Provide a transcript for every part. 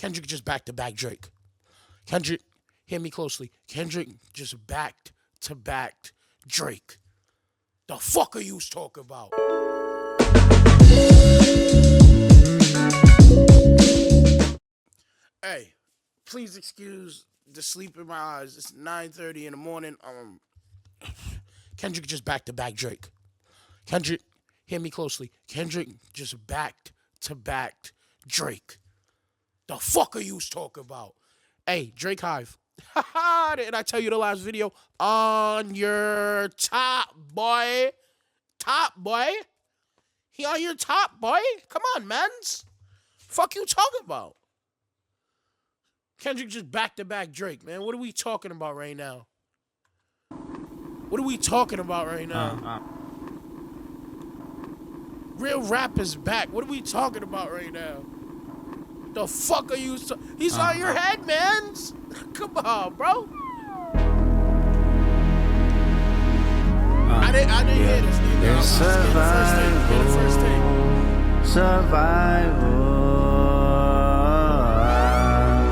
Kendrick just back-to-back Drake. Kendrick, hear me closely. Kendrick just back-to-back Drake. The fuck are you talking about? Hey, please excuse the sleep in my eyes. It's 9:30 in the morning. Kendrick just back-to-back Drake. Kendrick, hear me closely. Kendrick just back-to-back Drake. The fuck are you talking about? Hey, Drake Hive. Didn't I tell you the last video? On your top, boy. Top, boy. He on your top, boy. Come on, mans. Fuck you talking about? Kendrick just back-to-back Drake, man. What are we talking about right now? What are we talking about right now? Real rap is back. What are we talking about right now? The fuck are you? He's on your head, man. Come on, bro. I didn't hear this, nigga. It's survival. The first thing. Survival.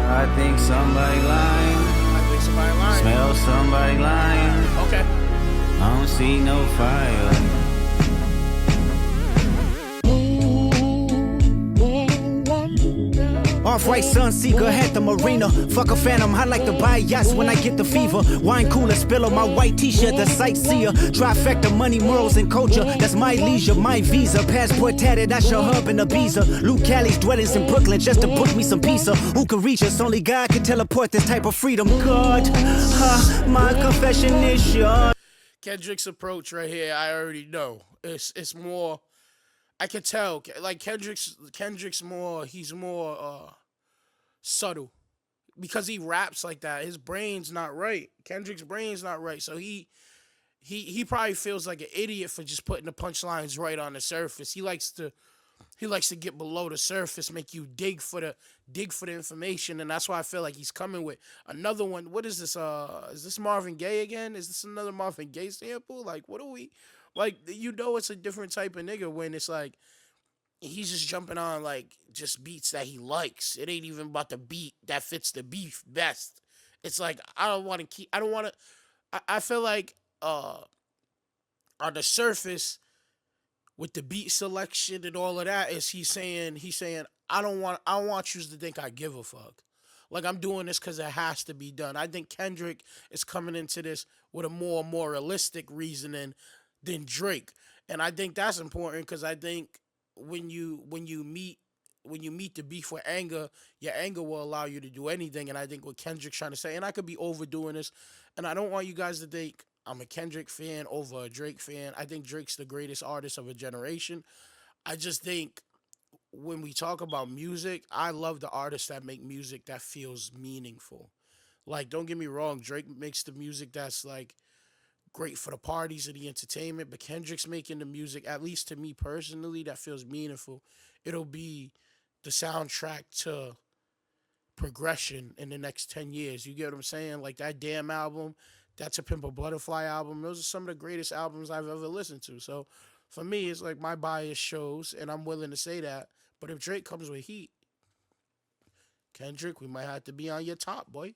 I think somebody lying. I think somebody lying. Smell somebody lying. Okay. I don't see no fire. Off-white Sunseeker had the marina. Fuck a phantom, I like to buy yachts when I get the fever. Wine cooler, spill on my white t-shirt, the sightseer. Trifecta, money, morals, and culture. That's my leisure, my visa. Passport tatted, I show hub in Ibiza. Luke Callie's dwellings in Brooklyn just to book me some pizza. Who can reach us? Only God can teleport this type of freedom. God, my confession is sure. Kendrick's approach right here, I already know. It's more. I can tell. Like Kendrick's more. He's more subtle because he raps like that. His brain's not right. Kendrick's brain's not right. So he probably feels like an idiot for just putting the punchlines right on the surface. He likes to get below the surface, make you dig for the information, and that's why I feel like he's coming with another one. What is this? Is this Marvin Gaye again? Is this another Marvin Gaye sample? Like, what are we? Like, it's a different type of nigga when it's like he's just jumping on like just beats that he likes. It ain't even about the beat that fits the beef best. It's like I don't want to. I feel like on the surface with the beat selection and all of that is he's saying I don't want you to think I give a fuck. Like I'm doing this because it has to be done. I think Kendrick is coming into this with a more realistic reasoning than Drake, and I think that's important because I think when you meet the beef with anger, your anger will allow you to do anything. And I think what Kendrick's trying to say, and I could be overdoing this, and I don't want you guys to think I'm a Kendrick fan over a Drake fan. I think Drake's the greatest artist of a generation. I just think when we talk about music, I love the artists that make music that feels meaningful. Like, don't get me wrong, Drake makes the music that's like great for the parties and the entertainment, but Kendrick's making the music, at least to me personally, that feels meaningful. It'll be the soundtrack to progression in the next 10 years. You get what I'm saying? Like that Damn album, that's a Pimp a Butterfly album. Those are some of the greatest albums I've ever listened to. So for me, it's like my bias shows, and I'm willing to say that. But if Drake comes with heat, Kendrick, we might have to be on your top, boy.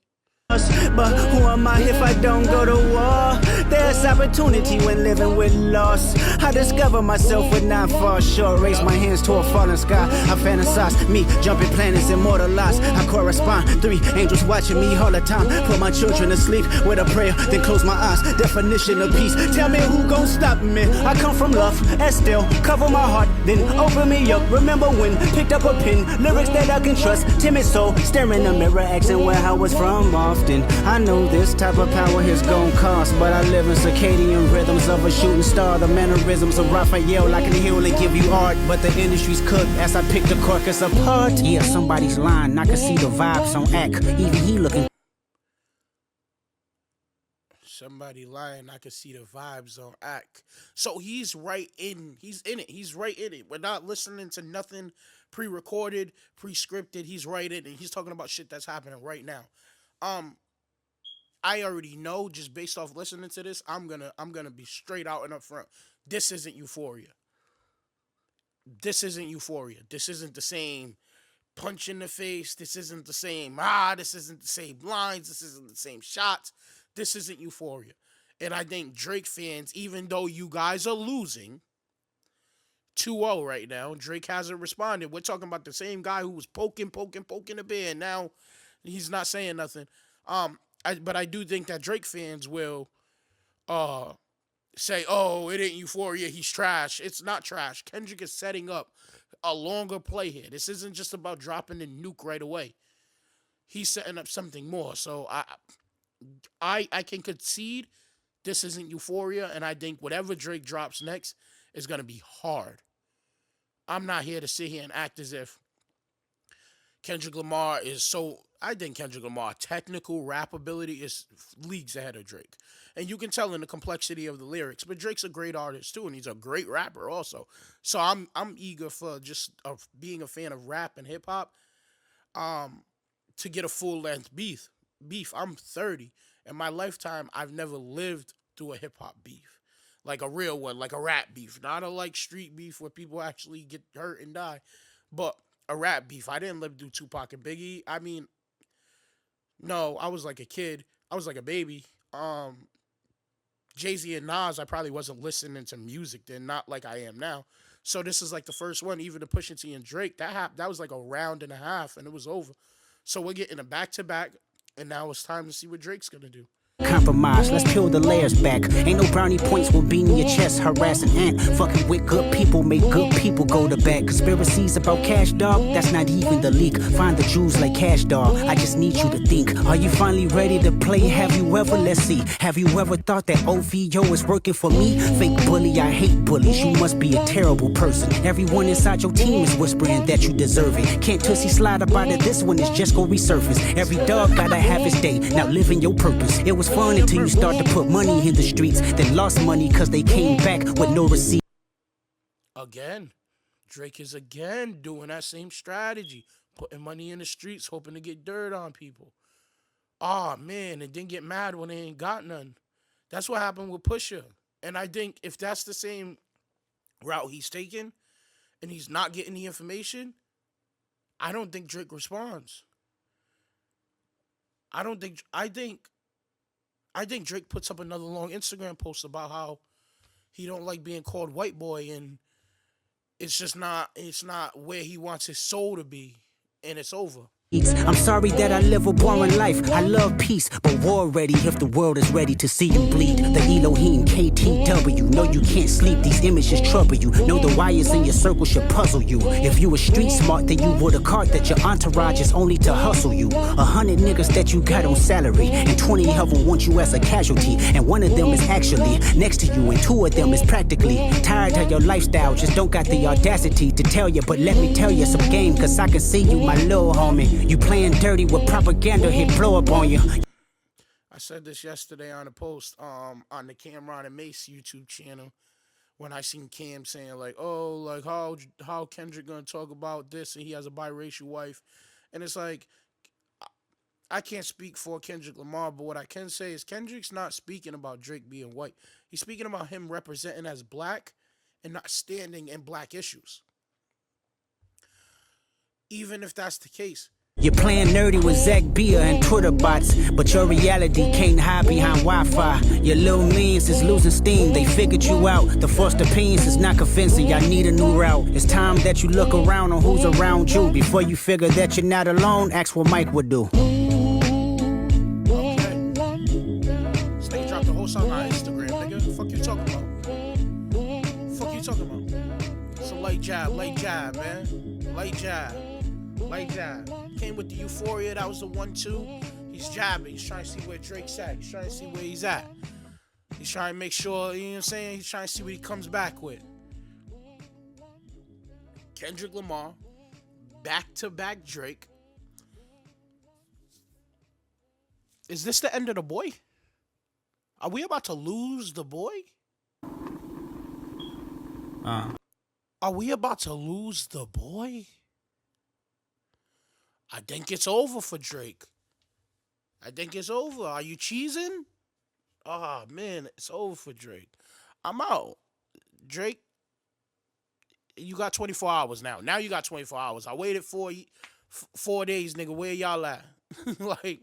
But who am I if I don't go to war? There's opportunity when living with loss. I discover myself when I fall short. Raise my hands to a falling sky. I fantasize me jumping planets, immortalized. I correspond. 3 angels watching me all the time. Put my children to sleep with a prayer, then close my eyes. Definition of peace. Tell me who gon' stop me? I come from love and still cover my heart, then open me up. Remember when picked up a pen, lyrics that I can trust. Timid soul staring in the mirror, asking where I was from. I know this type of power is gon' cost, but I live in circadian rhythms of a shooting star. The mannerisms of Raphael, I can heal and give you art, but the industry's cooked as I pick the carcass apart. Yeah, somebody's lying, I can see the vibes on act. Even he looking. Somebody lying, I can see the vibes on act. So he's right in it. He's right in it. We're not listening to nothing pre-recorded, pre-scripted. He's right in it. He's talking about shit that's happening right now. I already know just based off listening to this, I'm gonna be straight out and up front. This isn't Euphoria. This isn't Euphoria. This isn't the same punch in the face. This isn't the same. This isn't the same lines. This isn't the same shots. This isn't Euphoria. And I think Drake fans, even though you guys are losing 2-0 right now, Drake hasn't responded. We're talking about the same guy who was poking the bear, and now he's not saying nothing. But I do think that Drake fans will uh say, "Oh, it ain't Euphoria. He's trash." It's not trash. Kendrick is setting up a longer play here. This isn't just about dropping the nuke right away. He's setting up something more. So I can concede this isn't Euphoria, and I think whatever Drake drops next is gonna be hard. I'm not here to sit here and act as if Kendrick Lamar is so. I think Kendrick Lamar technical rap ability is leagues ahead of Drake, and you can tell in the complexity of the lyrics. But Drake's a great artist too, and he's a great rapper also. So I'm eager for just being a fan of rap and hip hop, to get a full length beef. I'm 30. In my lifetime, I've never lived through a hip hop beef, like a real one, like a rap beef, not a like street beef where people actually get hurt and die, but a rap beef. I didn't live through Tupac and Biggie. I mean, no, I was like a kid. I was like a baby. Jay-Z and Nas, I probably wasn't listening to music then, not like I am now. So this is like the first one, even to Pusha T and Drake. That was like a round and a half, and it was over. So we're getting a back to back, and now it's time to see what Drake's gonna do. Compromise, let's peel the layers back. Ain't no brownie points with being in your chest, harassing ant. Fucking with good people, make good people go to bed. Conspiracies about cash, dog, that's not even the leak. Find the Jews like cash, dog, I just need you to think. Are you finally ready to play? Have you ever, let's see, have you ever thought that OVO is working for me? Fake bully, I hate bullies, you must be a terrible person. Everyone inside your team is whispering that you deserve it. Can't Tootsie slide up out of this one, it's just gonna resurface. Every dog gotta have his day, now living your purpose. It was fun until you start to put money in the streets, then lost money cause they came back with no receipt. Again, Drake is again doing that same strategy, putting money in the streets, hoping to get dirt on people. Oh man, and then get mad when they ain't got none. That's what happened with Pusha. And I think if that's the same route he's taking, and he's not getting the information, I don't think Drake responds. I think Drake puts up another long Instagram post about how he don't like being called white boy, and it's not where he wants his soul to be, and it's over. I'm sorry that I live a boring life. I love peace, but war ready if the world is ready to see you bleed. The Elohim KTW. No, you can't sleep. These images trouble you. Know the wires in your circle should puzzle you. If you were street smart, then you would have caught that your entourage is only to hustle you. 100 niggas that you got on salary, and 20 of them want you as a casualty. And one of them is actually next to you, and 2 of them is practically tired of your lifestyle. Just don't got the audacity to tell you. But let me tell you some game, cause I can see you, my little homie. You playing dirty with propaganda, hit blow up on you. I said this yesterday on a post on the Cameron and Mace YouTube channel, when I seen Cam saying like, "Oh, like how Kendrick gonna talk about this and he has a biracial wife," and it's like, I can't speak for Kendrick Lamar, but what I can say is Kendrick's not speaking about Drake being white. He's speaking about him representing as black and not standing in black issues. Even if that's the case, you're playing nerdy with Zach Bia and Twitter bots, but your reality can't hide behind Wi-Fi. Your little means is losing steam, they figured you out. The first opinions is not convincing, y'all need a new route. It's time that you look around on who's around you. Before you figure that you're not alone, ask what Mike would do. Okay. This nigga dropped the whole song on Instagram, nigga. The fuck you talking about? Fuck you talking about? It's a light jab, man. Light jab. Came with the Euphoria, that was the 1-2. He's jabbing. He's trying to see where Drake's at. He's trying to see where he's at. He's trying to make sure, you know what I'm saying? He's trying to see what he comes back with. Kendrick Lamar, back-to-back Drake. Is this the end of the boy? Are we about to lose the boy? Are we about to lose the boy? I think it's over for Drake. I think it's over. Are you cheesing? Oh, man, it's over for Drake. I'm out. Drake, you got 24 hours now. Now you got 24 hours. I waited 4 days, nigga. Where y'all at? Like,